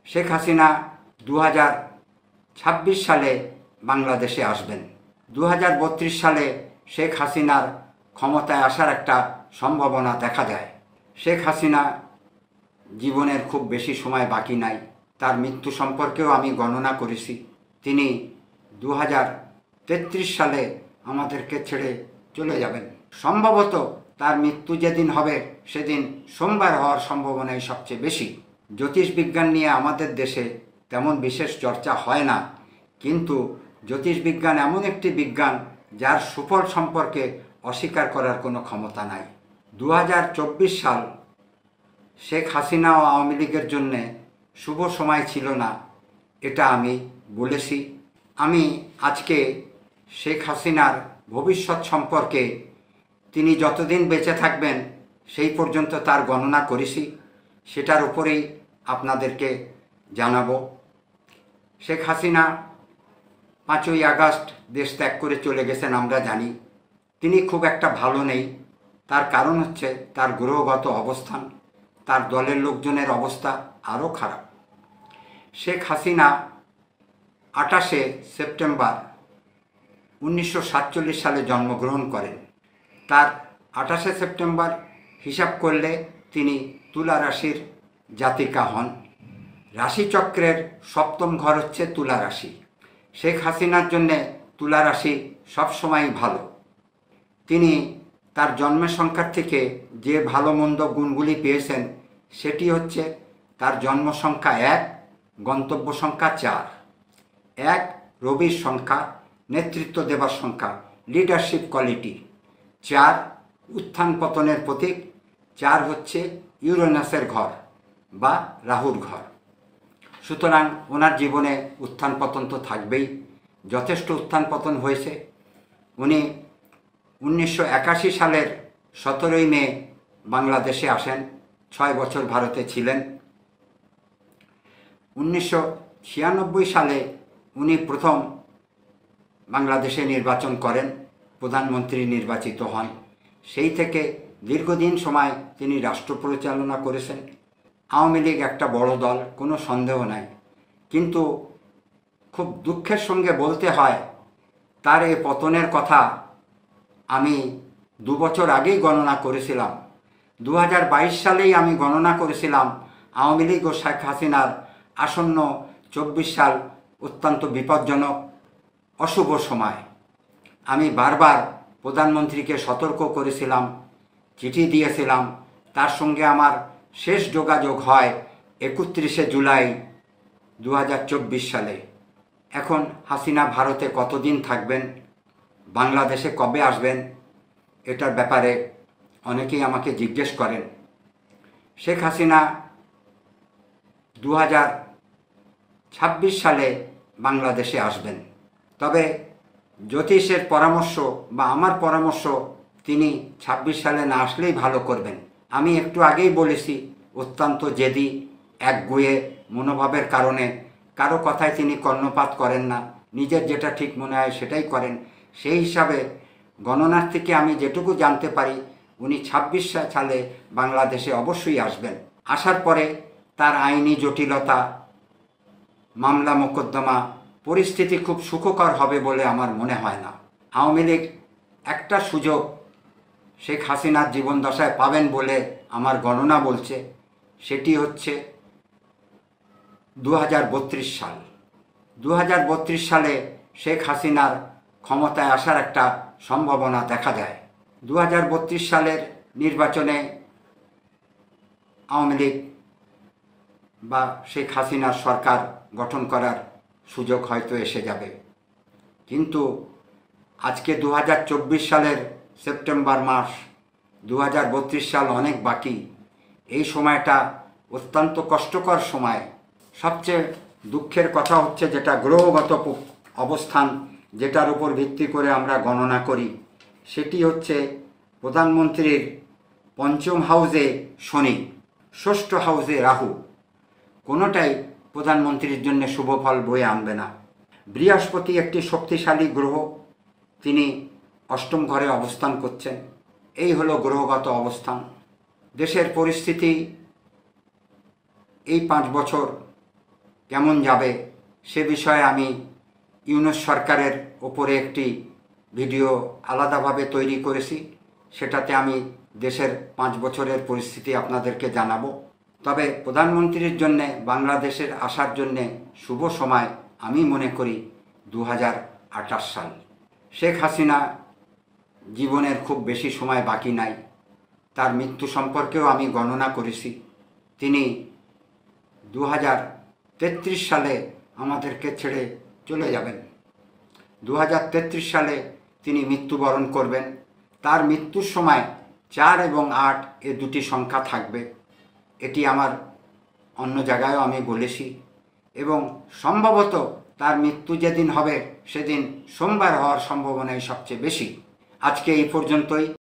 শেখ হাসিনা 2026 সালে বাংলাদেশে আসবেন। 2032 সালে শেখ হাসিনার ক্ষমতায় আসার একটা সম্ভাবনা দেখা যায়। শেখ হাসিনা জীবনের খুব বেশি সময় বাকি নাই। তার মৃত্যু সম্পর্কেও আমি গণনা করেছি। তিনি 2033 সালে আমাদেরকে ছেড়ে চলে যাবেন। সম্ভবত তার মৃত্যু যেদিন হবে সেদিন সোমবার হওয়ার সম্ভাবনাই সবচেয়ে বেশি। জ্যোতিষবিজ্ঞান নিয়ে আমাদের দেশে তেমন বিশেষ চর্চা হয় না, কিন্তু জ্যোতিষবিজ্ঞান এমন একটি বিজ্ঞান যার সুফল সম্পর্কে অস্বীকার করার কোনো ক্ষমতা নাই। 2024 সাল শেখ হাসিনা ও আওয়ামী লীগের জন্যে শুভ সময় ছিল না, এটা আমি বলেছি। আমি আজকে শেখ হাসিনার ভবিষ্যৎ সম্পর্কে তিনি যতদিন বেঁচে থাকবেন সেই পর্যন্ত তার গণনা করেছি, সেটার উপরেই আপনাদেরকে জানাবো। শেখ হাসিনা 5ই আগস্ট দেশ ত্যাগ করে চলে গেছেন, আমরা জানি। তিনি খুব একটা ভালো নেই। তার কারণ হচ্ছে তার গ্রহগত অবস্থান। তার দলের লোকজনের অবস্থা আরও খারাপ। শেখ হাসিনা 28শে সেপ্টেম্বর 1947 সালে জন্মগ্রহণ করেন। তার 28শে সেপ্টেম্বর হিসাব করলে তিনি তুলা রাশির জাতিকা হন। রাশিচক্রের সপ্তম ঘর হচ্ছে তুলা রাশি। শেখ হাসিনার জন্যে তুলা রাশি সবসময়ই ভালো। তিনি তার জন্মের সংখ্যার থেকে যে ভালো মন্দ গুণগুলি পেয়েছেন সেটি হচ্ছে তার জন্ম সংখ্যা 1, গন্তব্য সংখ্যা 4। 1 রবির সংখ্যা, নেতৃত্ব দেবার সংখ্যা, লিডারশিপ কোয়ালিটি। 4 উত্থান পতনের প্রতীক। 4 হচ্ছে ইউরেনাসের ঘর বা রাহুর ঘর। সুতরাং ওনার জীবনে উত্থান পতন তো থাকবেই, যথেষ্ট উত্থান পতন হয়েছে। উনি 1981 সালের 17ই মে বাংলাদেশে আসেন, 6 বছর ভারতে ছিলেন। 1996 সালে উনি প্রথম বাংলাদেশে নির্বাচন করেন, প্রধানমন্ত্রী নির্বাচিত হন। সেই থেকে দীর্ঘদিন সময় তিনি রাষ্ট্র পরিচালনা করেছেন। আওয়ামী লীগ একটা বড় দল, কোনো সন্দেহ নাই, কিন্তু খুব দুঃখের সঙ্গে বলতে হয় তার এই পতনের কথা আমি 2 বছর আগেই গণনা করেছিলাম। 2022 সালেই আমি গণনা করেছিলাম আওয়ামী লীগ ও শেখ হাসিনার আসন্ন 24 সাল অত্যন্ত বিপজ্জনক, অশুভ সময়। আমি বারবার প্রধানমন্ত্রীকে সতর্ক করেছিলাম, চিঠি দিয়েছিলাম। তার সঙ্গে আমার শেষ যোগাযোগ হয় 31শে জুলাই 2024 সালে। এখন হাসিনা ভারতে কতদিন থাকবেন, বাংলাদেশে কবে আসবেন, এটার ব্যাপারে অনেকেই আমাকে জিজ্ঞেস করেন। শেখ হাসিনা 2026 সালে বাংলাদেশে আসবেন। তবে জ্যোতিষের পরামর্শ বা আমার পরামর্শ, তিনি 26 সালে না আসলেই ভালো করবেন। আমি একটু আগেই বলেছি, অত্যন্ত জেদি, একগুঁয়ে মনোভাবের কারণে কারো কথায় তিনি কর্ণপাত করেন না, নিজের যেটা ঠিক মনে হয় সেটাই করেন। সেই হিসাবে গণনার থেকে আমি যেটুকু জানতে পারি উনি 26 সালে বাংলাদেশে অবশ্যই আসবেন। আসার পরে তার আইনি জটিলতা, মামলা মোকদ্দমা, পরিস্থিতি খুব সুখকর হবে বলে আমার মনে হয় না। আওয়ামী লীগ একটা সুযোগ শেখ হাসিনার জীবনদশায় পাবেন বলে আমার গণনা বলছে, সেটি হচ্ছে 2032 সাল। 2032 সালে শেখ হাসিনার ক্ষমতায় আসার একটা সম্ভাবনা দেখা যায়। 2032 সালের নির্বাচনে আওয়ামী লীগ বা শেখ হাসিনার সরকার গঠন করার সুযোগ হয়তো এসে যাবে। কিন্তু আজকে 2024 সালের সেপ্টেম্বর মাস, 2032 সাল অনেক বাকি। এই সময়টা অত্যন্ত কষ্টকর সময়। সবচেয়ে দুঃখের কথা হচ্ছে যেটা গ্রহগত অবস্থান, যেটার উপর ভিত্তি করে আমরা গণনা করি, সেটি হচ্ছে প্রধানমন্ত্রীর 5ম হাউসে শনি, 6ষ্ঠ হাউসে রাহু। কোনোটাই প্রধানমন্ত্রীর জন্য শুভ ফল বয়ে আনবে না। বৃহস্পতি একটি শক্তিশালী গ্রহ, তিনি 8ম ঘরে অবস্থান করছেন। এই হলো গ্রহগত অবস্থান। দেশের পরিস্থিতি এই 5 বছর কেমন যাবে সে বিষয়ে আমি ইউনূস সরকারের ওপরে একটি ভিডিও আলাদাভাবে তৈরি করেছি। সেটাতে আমি দেশের ৫ বছরের পরিস্থিতি আপনাদেরকে জানাবো। তবে প্রধানমন্ত্রীর জন্যে বাংলাদেশের আসার জন্যে শুভ সময় আমি মনে করি 2028 সাল। শেখ হাসিনা জীবনের খুব বেশি সময় বাকি নাই। তার মৃত্যু সম্পর্কেও আমি গণনা করেছি। তিনি 2033 সালে আমাদেরকে ছেড়ে চলে যাবেন। 2033 সালে তিনি মৃত্যুবরণ করবেন। তার মৃত্যুর সময় 4 এবং 8 এ দুটি সংখ্যা থাকবে। এটি আমার অন্য জায়গায়ও আমি বলেছি এবং সম্ভবত তার মৃত্যু যেদিন হবে সেদিন সোমবার হওয়ার সম্ভাবনাই সবচেয়ে বেশি। আজকে এই পর্যন্তই।